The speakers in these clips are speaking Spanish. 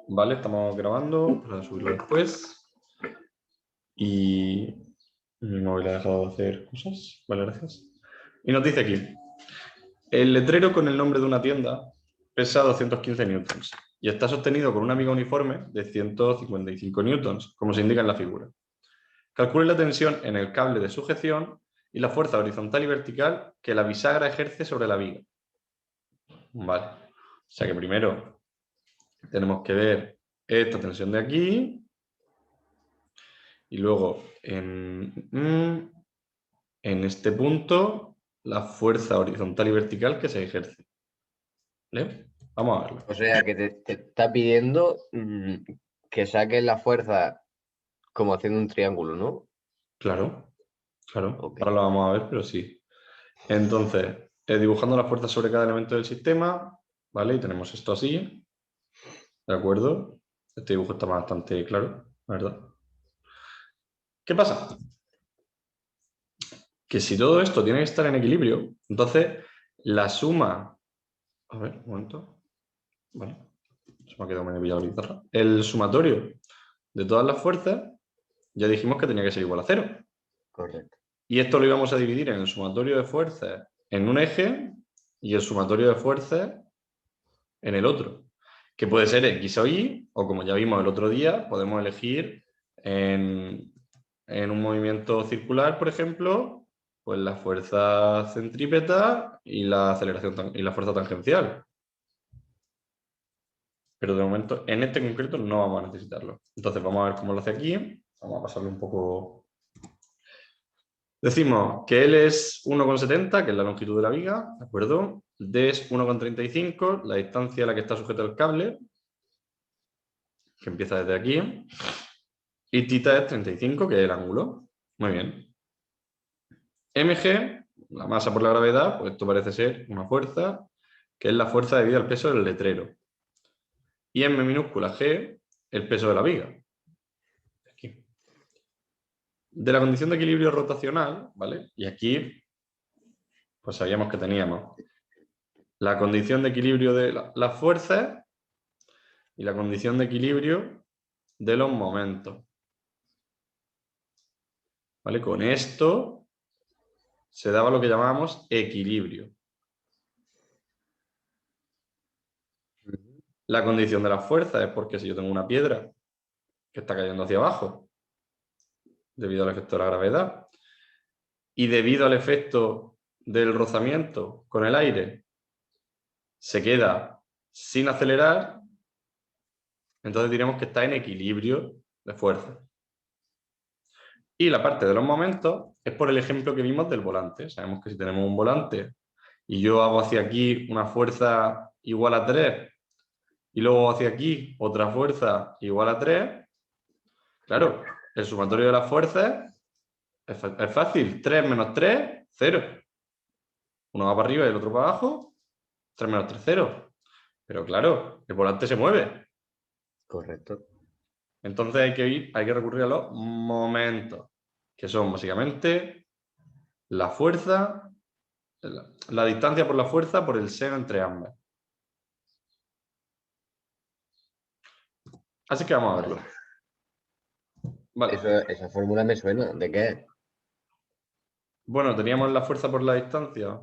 Vale, estamos grabando para subirlo después. Y mi móvil ha dejado de hacer cosas. Vale, gracias. Y nos dice aquí, el letrero con el nombre de una tienda pesa 215 newtons y está sostenido con una viga uniforme de 155 newtons, como se indica en la figura. Calcule la tensión en el cable de sujeción y la fuerza horizontal y vertical que la bisagra ejerce sobre la viga. Vale. O sea que primero tenemos que ver esta tensión de aquí y luego en este punto la fuerza horizontal y vertical que se ejerce. ¿Vale? Vamos a verlo. O sea, que te está pidiendo que saques la fuerza como haciendo un triángulo, ¿no? Claro, claro. Ok. Ahora lo vamos a ver, pero sí. Entonces, dibujando la fuerza sobre cada elemento del sistema, ¿vale? Y tenemos esto así, ¿de acuerdo? Este dibujo está bastante claro, la verdad. ¿Qué pasa? Que si todo esto tiene que estar en equilibrio, entonces la suma... A ver, un momento. Vale. Se me ha quedado medio pillado la guitarra. El sumatorio de todas las fuerzas, ya dijimos que tenía que ser igual a 0. Correcto. Y esto lo íbamos a dividir en el sumatorio de fuerzas en un eje y el sumatorio de fuerzas en el otro, que puede ser X o Y, o como ya vimos el otro día, podemos elegir en un movimiento circular, por ejemplo, pues la fuerza centrípeta y la aceleración y la fuerza tangencial. Pero de momento, en este concreto, no vamos a necesitarlo. Entonces vamos a ver cómo lo hace aquí. Vamos a pasarle un poco. Decimos que L es 1,70, que es la longitud de la viga, ¿de acuerdo? D es 1,35, la distancia a la que está sujeto el cable, que empieza desde aquí. Y θ es 35, que es el ángulo. Muy bien. mg, la masa por la gravedad, pues esto parece ser una fuerza, que es la fuerza debida al peso del letrero. Y m minúscula g, el peso de la viga. Aquí. De la condición de equilibrio rotacional, ¿vale? Y aquí, pues sabíamos que teníamos la condición de equilibrio de las fuerzas y la condición de equilibrio de los momentos. ¿Vale? Con esto se daba lo que llamábamos equilibrio. La condición de la fuerza es porque si yo tengo una piedra que está cayendo hacia abajo debido al efecto de la gravedad y debido al efecto del rozamiento con el aire se queda sin acelerar, entonces diremos que está en equilibrio de fuerza. Y la parte de los momentos es por el ejemplo que vimos del volante. Sabemos que si tenemos un volante y yo hago hacia aquí una fuerza igual a 3 y luego hacia aquí otra fuerza igual a 3, claro, el sumatorio de las fuerzas es fácil. 3 menos 3, 0. Uno va para arriba y el otro para abajo. 3 menos 3, 0. Pero claro, el volante se mueve. Correcto. Entonces hay que recurrir a los momentos, que son básicamente la fuerza, la distancia por la fuerza por el seno entre ambas. Así que vamos a verlo. Vale. Esa fórmula me suena. ¿De qué es? Bueno, teníamos la fuerza por la distancia,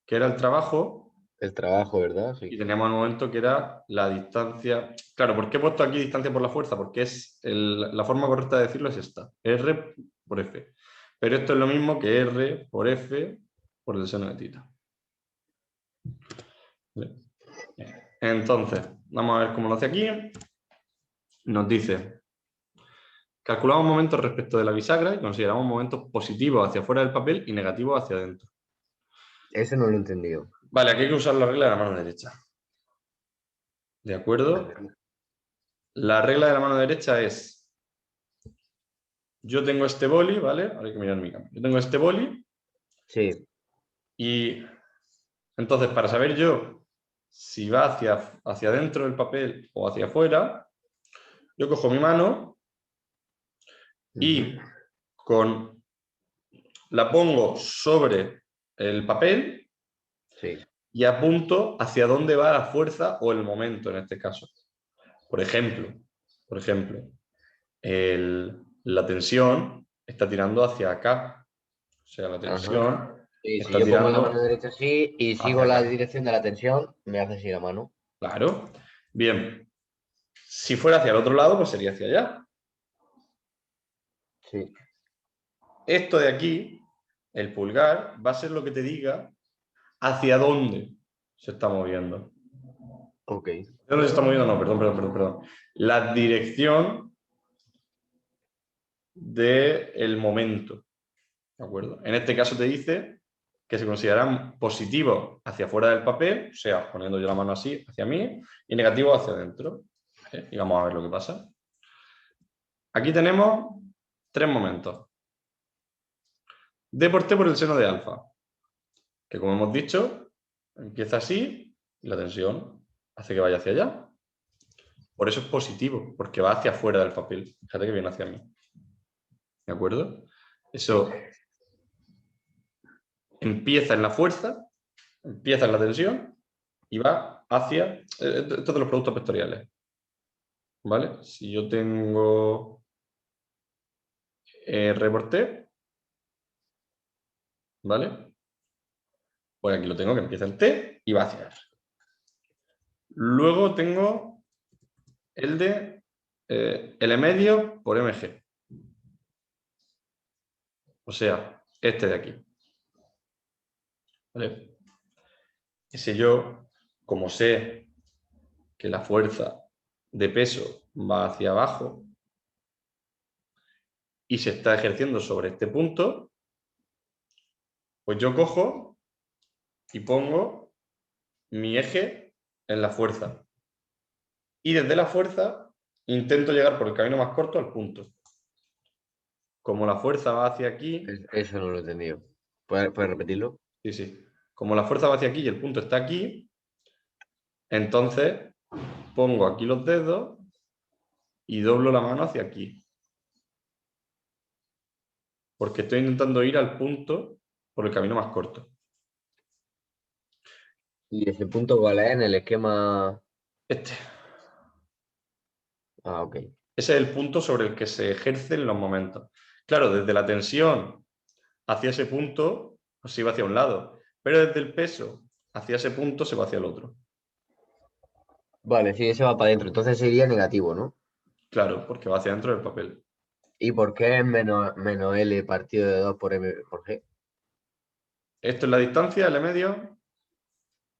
que era el trabajo, El trabajo, ¿verdad? y Sí. teníamos el momento que era la distancia. Claro, ¿por qué he puesto aquí distancia por la fuerza? Porque es la forma correcta de decirlo es esta, R por F. Pero esto es lo mismo que R por F por el seno de θ. Entonces, vamos a ver cómo lo hace aquí. Nos dice, calculamos momentos respecto de la bisagra y consideramos momentos positivos hacia afuera del papel y negativos hacia adentro. Eso no lo he entendido. Vale, aquí hay que usar la regla de la mano derecha. ¿De acuerdo? La regla de la mano derecha es, yo tengo este boli, ¿vale? Ahora hay que mirar mi cámara. Yo tengo este boli Sí. y entonces para saber yo si va hacia adentro del papel o hacia afuera, yo cojo mi mano y la pongo sobre el papel Sí. y apunto hacia dónde va la fuerza o el momento en este caso. Por ejemplo, la tensión está tirando hacia acá. O sea, la Ajá. tensión Y si está yo pongo la tirando mano derecha así y sigo hacia la acá. dirección de la tensión, me hace así la mano. Claro. Bien. Si fuera hacia el otro lado, pues sería hacia allá. Sí. Esto de aquí, el pulgar, va a ser lo que te diga hacia dónde se está moviendo. Ok. ¿De dónde se está moviendo? No, perdón. La dirección del momento. ¿De acuerdo? En este caso te dice que se consideran positivos hacia afuera del papel, o sea, poniendo yo la mano así hacia mí, y negativos hacia adentro. ¿Vale? Y vamos a ver lo que pasa. Aquí tenemos 3 momentos. D por T por el seno de alfa, que como hemos dicho, empieza así y la tensión hace que vaya hacia allá. Por eso es positivo, porque va hacia afuera del papel. Fíjate que viene hacia mí. ¿De acuerdo? Eso empieza en la fuerza, empieza en la tensión y va hacia... Esto de los productos vectoriales. ¿Vale? Si yo tengo R por T, ¿vale? Pues aquí lo tengo que empieza en T y va hacia R. Luego tengo el de L medio por mg. O sea, este de aquí. ¿Vale? Ese yo, como sé que la fuerza de peso va hacia abajo y se está ejerciendo sobre este punto, pues yo cojo y pongo mi eje en la fuerza. Y desde la fuerza intento llegar por el camino más corto al punto. Como la fuerza va hacia aquí, Eso no lo he entendido. ¿Puedes repetirlo? sí. Como la fuerza va hacia aquí y el punto está aquí, entonces pongo aquí los dedos y doblo la mano hacia aquí. Porque estoy intentando ir al punto por el camino más corto. ¿Y ese punto cuál es en el esquema? Este. Ah, ok. Ese es el punto sobre el que se ejercen los momentos. Claro, desde la tensión hacia ese punto, pues se va hacia un lado. Pero desde el peso hacia ese punto se va hacia el otro. Vale, sí, ese va para adentro. Entonces sería negativo, ¿no? Claro, porque va hacia dentro del papel. ¿Y por qué es menos L partido de 2 por M por G? Esto es la distancia, L medio,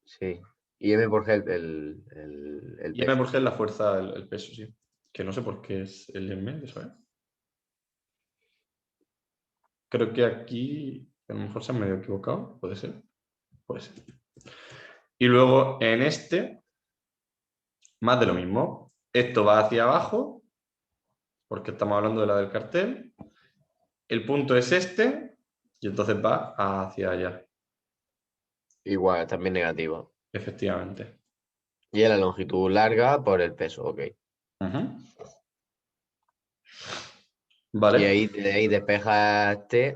Sí. Y M por G el y M peso. por G es la fuerza, el peso, sí. Que no sé por qué es el M medio, ¿sabes? Creo que aquí a lo mejor se han medio equivocado, puede ser. Puede ser. Y luego en este, más de lo mismo. Esto va hacia abajo, porque estamos hablando de la del cartel. El punto es este, y entonces va hacia allá, Igual, también negativo. efectivamente. Y es la longitud larga por el peso, ok. Ujú. Y Vale, ahí, de ahí despejas T.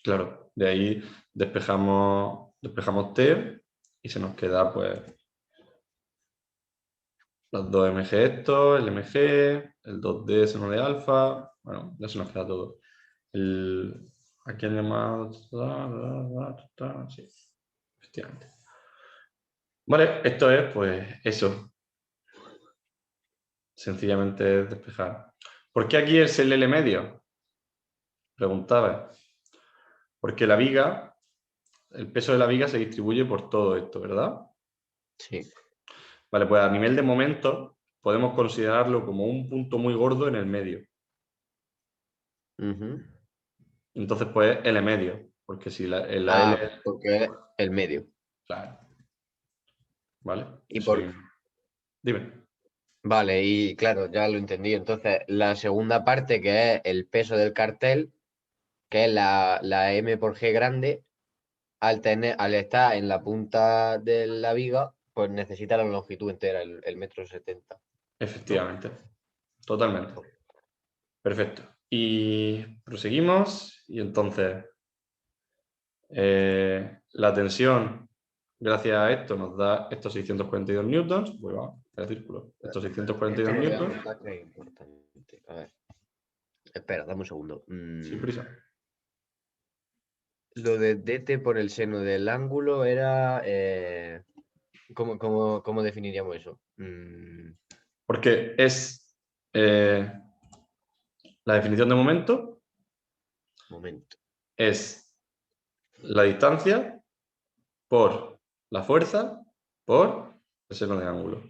claro. De ahí despejamos T y se nos queda pues los dos mg estos, el mg, el 2D seno de alfa. Bueno, ya se nos queda todo. Aquí han llamado... Sí, efectivamente. Vale, esto es pues eso. Sencillamente es despejar. ¿Por qué aquí es el L medio? Preguntaba. Porque la viga, el peso de la viga se distribuye por todo esto, ¿verdad? Sí. Vale, pues a nivel de momento podemos considerarlo como un punto muy gordo en el medio. Ujú. Entonces, pues L medio, porque si la L... Ah, porque es el medio. Claro, ¿vale? Y Eso por... mismo. Dime. Vale, y claro, ya lo entendí. Entonces, la segunda parte, que es el peso del cartel, que es la M por G grande, al estar en la punta de la viga, pues necesita la longitud entera, el metro 70, ¿no? Efectivamente. Totalmente. Perfecto. Y proseguimos. Y entonces, la tensión Gracias a esto nos da estos 642 newtons. Pues va, el círculo. Estos 642 Esto lo voy a newtons. apuntar que es importante. A ver. Espera, dame un segundo. Sin prisa. Lo de dt por el seno del ángulo era... ¿cómo definiríamos eso? Porque es la definición de momento Momento. es la distancia por la fuerza por el seno del ángulo.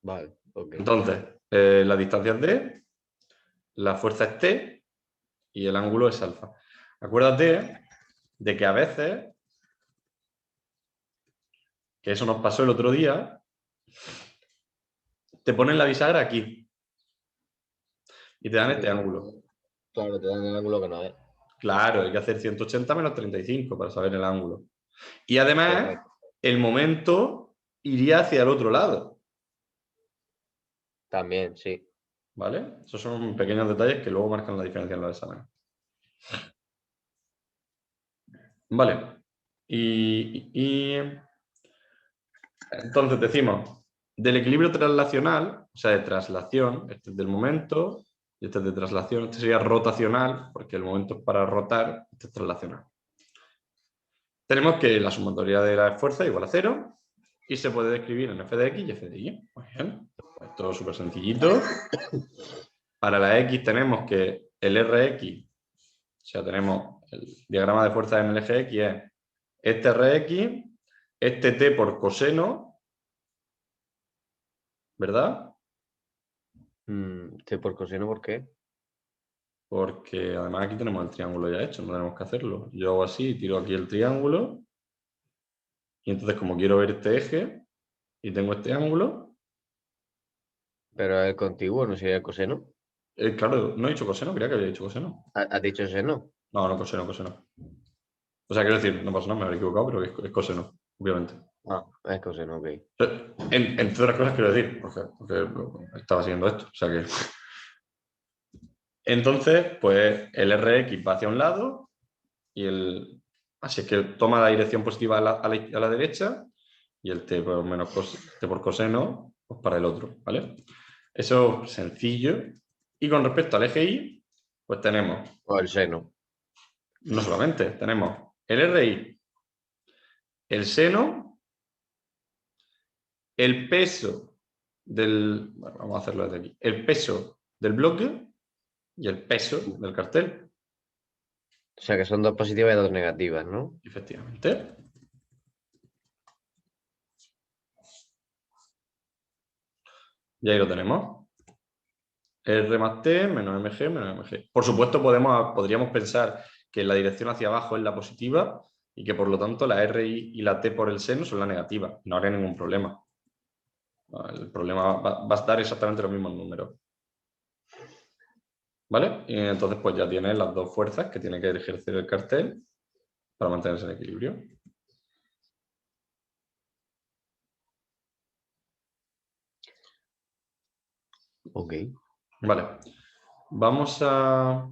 Vale, ok. Entonces, la distancia es d, la fuerza es t y el ángulo es alfa. Acuérdate de que a veces, que eso nos pasó el otro día, te ponen la bisagra aquí y te dan este ángulo. Claro, te dan el ángulo que no es. Claro, hay que hacer 180 menos 35 para saber el ángulo. Y además, Correcto. el momento iría hacia el otro lado. También, sí. ¿Vale? Esos son pequeños detalles que luego marcan la diferencia en los exámenes. Vale. Y entonces decimos, del equilibrio traslacional, o sea, de traslación, este es del momento, y este es de traslación, este sería rotacional, porque el momento es para rotar, este es traslacional. Tenemos que la sumatoria de la fuerza es igual a 0 y se puede describir en f de x y f de y. Muy bien, esto es súper sencillito. Para la x tenemos que el Rx, o sea, tenemos el diagrama de fuerza en el eje x es este Rx, este t por coseno, ¿verdad? T por coseno, ¿por qué? Porque además aquí tenemos el triángulo ya hecho, no tenemos que hacerlo. Yo hago así, tiro aquí el triángulo, y entonces como quiero ver este eje, y tengo este ángulo, Pero el contiguo no sería el coseno. claro, no he dicho coseno, creía que había dicho coseno. ¿Has dicho seno? No, no, coseno, coseno. O sea, quiero decir, no pasa nada, me habré equivocado, pero es coseno, obviamente. Ah, es coseno, ok. Entre otras cosas quiero decir, porque estaba siguiendo esto. O sea que... Entonces, pues el Rx va hacia un lado y así es que toma la dirección positiva a la derecha y el t por menos t por coseno pues para el otro, ¿vale? Eso es sencillo. Y con respecto al eje y, pues tenemos, O el seno. no solamente, tenemos el RI, el seno, el peso del... Bueno, vamos a hacerlo desde aquí. El peso del bloque y el peso del cartel. O sea que son dos positivas y dos negativas, ¿no? Efectivamente. Y ahí lo tenemos. R más T menos MG menos MG. Por supuesto, podríamos pensar que la dirección hacia abajo es la positiva y que por lo tanto la RI y la T por el seno son la negativa. No habría ningún problema. El problema va a estar exactamente los mismos números. ¿Vale? Y entonces pues ya tienes las dos fuerzas que tiene que ejercer el cartel para mantenerse en equilibrio. Ok. Vale. Vamos a...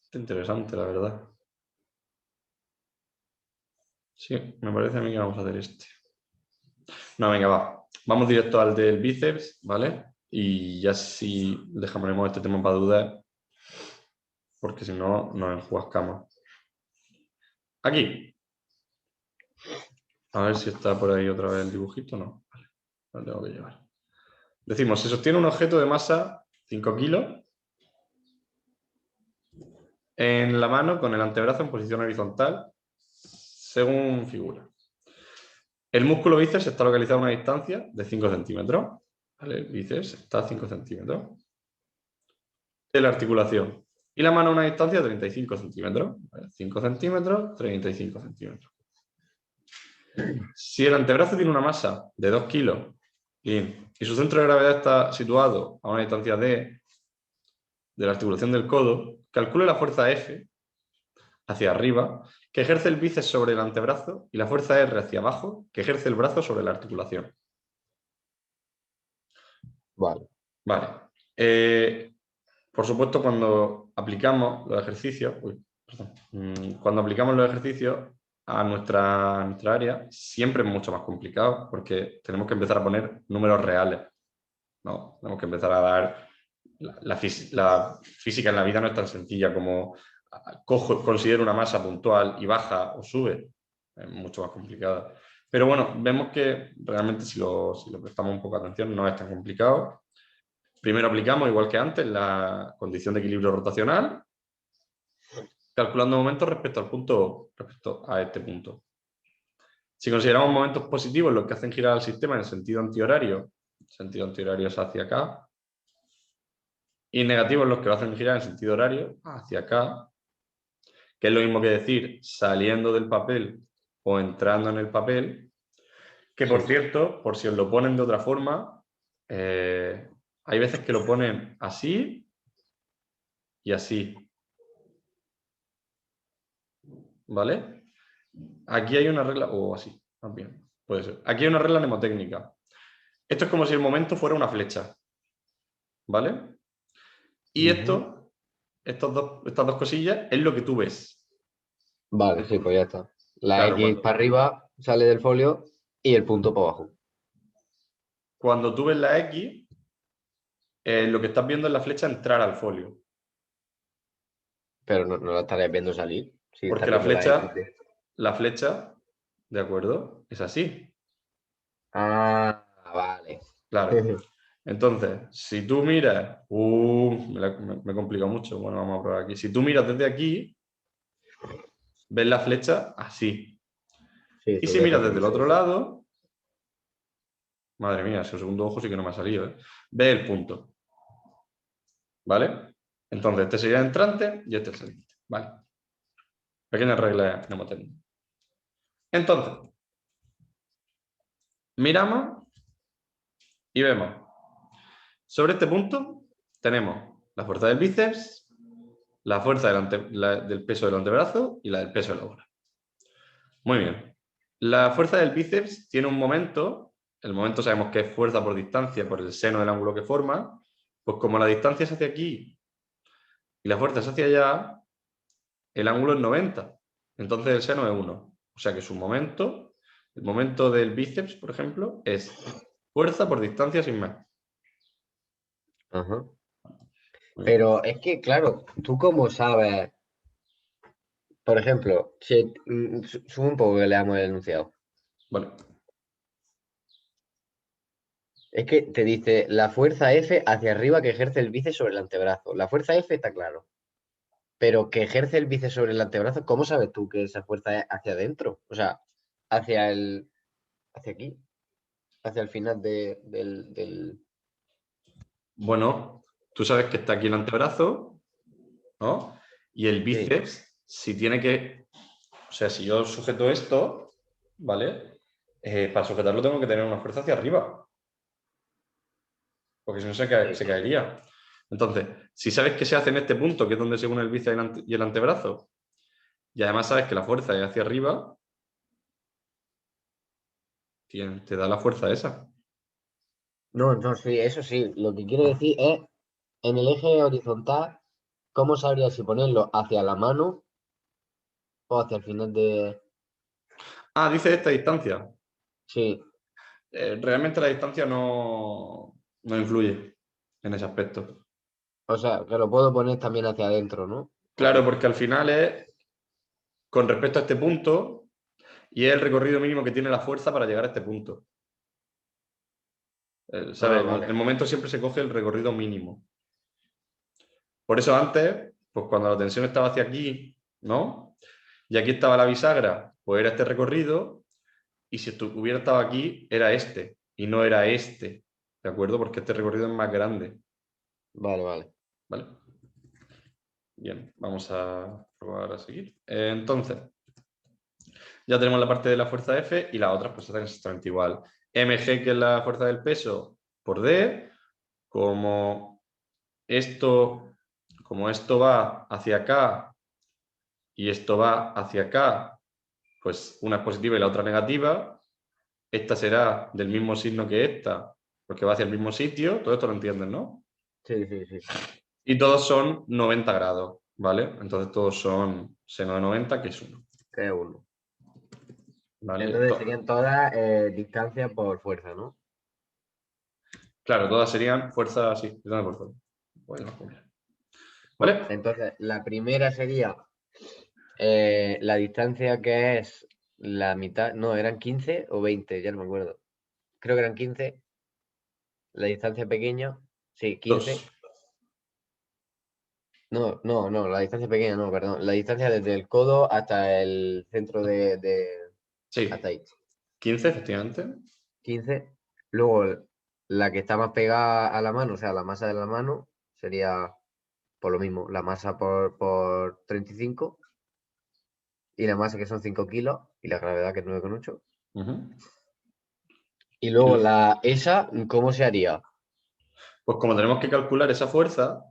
Está interesante, la verdad. Sí, me parece a mí que vamos a hacer este. No, venga, va. Vamos directo al del bíceps, ¿vale? Y ya si dejamos este tema para dudar, porque si no, nos enjuascamos. Aquí. A ver si está por ahí otra vez el dibujito. No, vale. Lo tengo que llevar. Decimos, se sostiene un objeto de masa 5 kilos en la mano con el antebrazo en posición horizontal, según figura. El músculo bíceps está localizado a una distancia de 5 centímetros. ¿Vale? El bíceps está a 5 centímetros de la articulación. Y la mano a una distancia de 35 centímetros. ¿Vale? 5 centímetros, 35 centímetros. Si el antebrazo tiene una masa de 2 kilos y su centro de gravedad está situado a una distancia de la articulación del codo, calcule la fuerza F hacia arriba que ejerce el bíceps sobre el antebrazo y la fuerza R hacia abajo que ejerce el brazo sobre la articulación. Vale. Vale. Por supuesto, cuando aplicamos los ejercicios, cuando aplicamos los ejercicios a nuestra área, siempre es mucho más complicado porque tenemos que empezar a poner números reales, ¿no? Tenemos que empezar a dar... La física en la vida no es tan sencilla como considero una masa puntual y baja o sube. Es mucho más complicada. Pero bueno, vemos que realmente si lo prestamos un poco de atención no es tan complicado. Primero aplicamos, igual que antes, la condición de equilibrio rotacional, calculando momentos respecto a este punto. Si consideramos momentos positivos los que hacen girar al sistema en sentido antihorario es hacia acá, y negativos los que lo hacen girar en sentido horario hacia acá, que es lo mismo que decir saliendo del papel o entrando en el papel, que por cierto, por si os lo ponen de otra forma, hay veces que lo ponen así y así. ¿Vale? Aquí hay una regla, o así, más bien, puede ser. Aquí hay una regla mnemotécnica. Esto es como si el momento fuera una flecha. ¿Vale? Y estas dos cosillas es lo que tú ves. Vale, sí, pues ya está. La Claro, X para arriba sale del folio y el punto para abajo. cuando tú ves la X, lo que estás viendo es la flecha entrar al folio. Pero no la estarías viendo salir. Si estás Porque la viendo flecha, ¿de acuerdo? Es así. Ah, vale. Claro. Entonces, si tú miras... me he complicado mucho. Bueno, vamos a probar aquí. Si tú miras desde aquí, ves la flecha así. Sí, Y sí, si ya miras sé desde cómo el se otro ve. lado, madre mía, ese segundo ojo sí que no me ha salido, ¿eh? Ves el punto. ¿Vale? Entonces, este sería el entrante y este es el saliente. ¿Vale? Pequeñas reglas mnemotécnicas. Entonces, miramos y vemos. Sobre este punto tenemos la fuerza del bíceps, la fuerza del peso del antebrazo y la del peso de la bola. Muy bien. La fuerza del bíceps tiene un momento, el momento sabemos que es fuerza por distancia por el seno del ángulo que forma, pues como la distancia es hacia aquí y la fuerza es hacia allá, el ángulo es 90. Entonces el seno es 1. O sea que su momento, el momento del bíceps, por ejemplo, es fuerza por distancia sin más. Ajá. Pero es que, claro, ¿tú cómo sabes? Por ejemplo, si, sube un poco que leamos el enunciado. Vale. Es que te dice la fuerza F hacia arriba que ejerce el bíceps sobre el antebrazo. La fuerza F está claro. Pero que ejerce el bíceps sobre el antebrazo, ¿cómo sabes tú que esa fuerza es hacia adentro? O sea, hacia aquí, hacia el final del... Bueno, tú sabes que está aquí el antebrazo, ¿no? Y el Sí, bíceps, si tiene que... O sea, si yo sujeto esto, ¿vale? Para sujetarlo tengo que tener una fuerza hacia arriba. Porque si no se caería. Entonces, si sabes que se hace en este punto, que es donde se une el bíceps y el antebrazo, y además sabes que la fuerza es hacia arriba, te da la fuerza esa. No, no, sí, eso sí. Lo que quiero decir es, en el eje horizontal, ¿cómo sabría si ponerlo hacia la mano o hacia el final de... Ah, dice esta distancia. Sí, Realmente la distancia no influye en ese aspecto. o sea, que lo puedo poner también hacia adentro, ¿no? ¿O Claro, qué? porque al final es con respecto a este punto y es el recorrido mínimo que tiene la fuerza para llegar a este punto. Ah, ¿Sabes? El vale. momento siempre se coge el recorrido mínimo. Por eso antes, pues cuando la tensión estaba hacia aquí, ¿no? Y aquí estaba la bisagra, pues era este recorrido, y si hubiera estado aquí, era este, y no era este, ¿de acuerdo? Porque este recorrido es más grande, Vale, vale. ¿vale? Bien, vamos a probar a seguir. Entonces, ya tenemos la parte de la fuerza F y las otras pues están exactamente igual. mg, que es la fuerza del peso, por D, como esto, como esto va hacia acá y esto va hacia acá, pues una es positiva y la otra negativa. Esta será del mismo signo que esta, porque va hacia el mismo sitio. Todo esto lo entienden, ¿no? Sí, sí, sí. Y todos son 90 grados, ¿vale? Entonces todos son seno de 90, que es 1. Que es 1. ¿Vale? Entonces serían todas distancias por fuerza, ¿no? Claro, todas serían fuerzas, sí, distancia por fuerza. Bueno, Pues, ¿vale? entonces, la primera sería la distancia que es la mitad, no, eran 15 o 20, ya no me acuerdo. Creo que eran 15. La distancia pequeña, sí, 15. 2. No, la distancia pequeña no, perdón. La distancia desde el codo hasta el centro Sí, hasta ahí. 15, efectivamente. 15. Luego, la que está más pegada a la mano, o sea, la masa de la mano, sería por lo mismo, la masa por 35 y la masa que son 5 kilos y la gravedad que es 9,8. Ujú. Y luego esa, ¿cómo se haría? Pues como tenemos que calcular esa fuerza,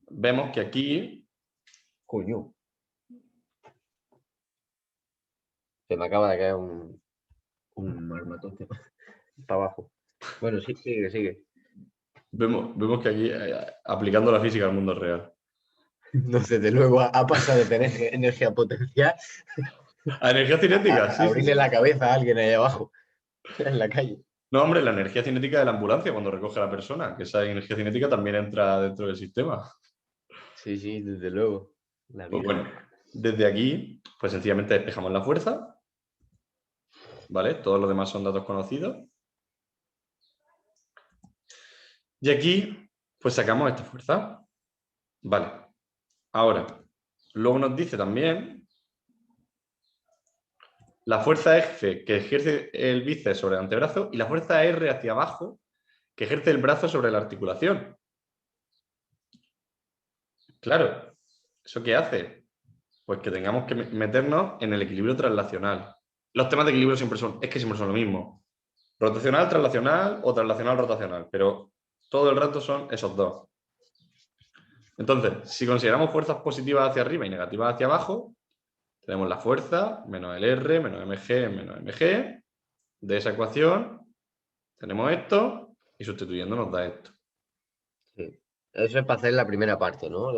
vemos que aquí Coño. Se me acaba de caer un armatoste para abajo. Bueno, sí, sigue. vemos que aquí aplicando la física al mundo real. No sé, de luego ha pasado de tener energía potencial ¿A energía cinética? a Sí, sí, abrirle sí. la cabeza a alguien ahí abajo, en la calle. No, hombre, la energía cinética de la ambulancia cuando recoge a la persona, que esa energía cinética también entra dentro del sistema. Sí, desde luego. La Pues vida. bueno, desde aquí, pues sencillamente despejamos la fuerza, ¿vale? Todos los demás son datos conocidos. Y aquí, pues sacamos esta fuerza. Vale. Ahora, luego nos dice también la fuerza F que ejerce el bíceps sobre el antebrazo y la fuerza R hacia abajo que ejerce el brazo sobre la articulación. Claro, ¿eso qué hace? Pues que tengamos que meternos en el equilibrio traslacional. Los temas de equilibrio siempre son lo mismo. Rotacional, traslacional o traslacional, rotacional, pero todo el rato son esos dos. Entonces, si consideramos fuerzas positivas hacia arriba y negativas hacia abajo, tenemos la fuerza menos el R menos mg de esa ecuación, tenemos esto y sustituyendo nos da esto. Sí. Eso es para hacer la primera parte, ¿no?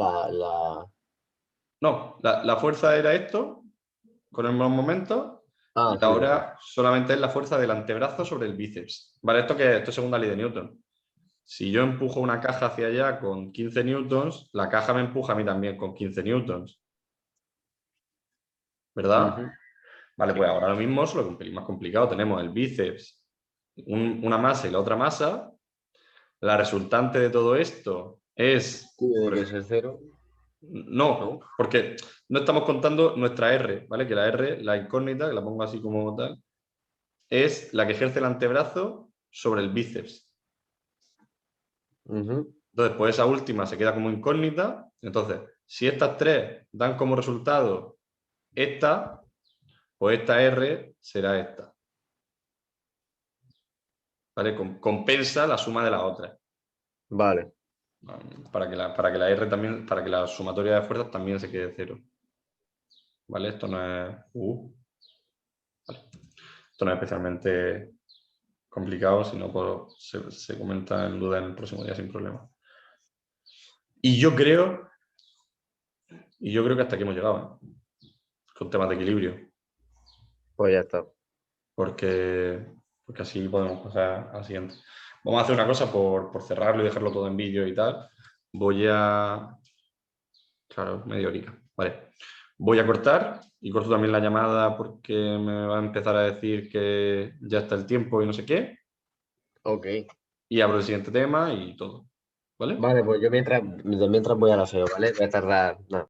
No, la fuerza era esto con el momento Ah, y sí, vale. ahora solamente es la fuerza del antebrazo sobre el bíceps. ¿Vale? Esto es segunda ley de Newton. Si yo empujo una caja hacia allá con 15 newtons, la caja me empuja a mí también con 15 newtons. ¿Verdad? Vale, pues ahora lo mismo, solo que un pelín más complicado. Tenemos el bíceps, una masa y la otra masa. La resultante de todo esto es... Tiene que ser 0, No, ¿no? porque no estamos contando nuestra R, ¿vale? Que la R, la incógnita, que la pongo así como tal, es la que ejerce el antebrazo sobre el bíceps. Entonces, pues esa última se queda como incógnita. Entonces, si estas tres dan como resultado esta, pues esta R será esta. ¿Vale? Compensa la suma de la otra. Vale. Para que la R también, para que la sumatoria de fuerzas también se quede 0. ¿Vale? Esto no es. Vale. Esto no es especialmente complicado, sino se comenta en duda en el próximo día sin problema. Y yo creo que hasta aquí hemos llegado, ¿eh? Con temas de equilibrio. Pues ya está. Porque así podemos pasar al siguiente. Vamos a hacer una cosa por cerrarlo y dejarlo todo en vídeo y tal. Voy a... Claro, media horita. Vale. Voy a cortar y corto también la llamada porque me va a empezar a decir que ya está el tiempo y no sé qué. Ok. Y abro el siguiente tema y todo. ¿Vale? Vale, pues yo mientras voy al aseo, ¿vale? Voy a tardar nada.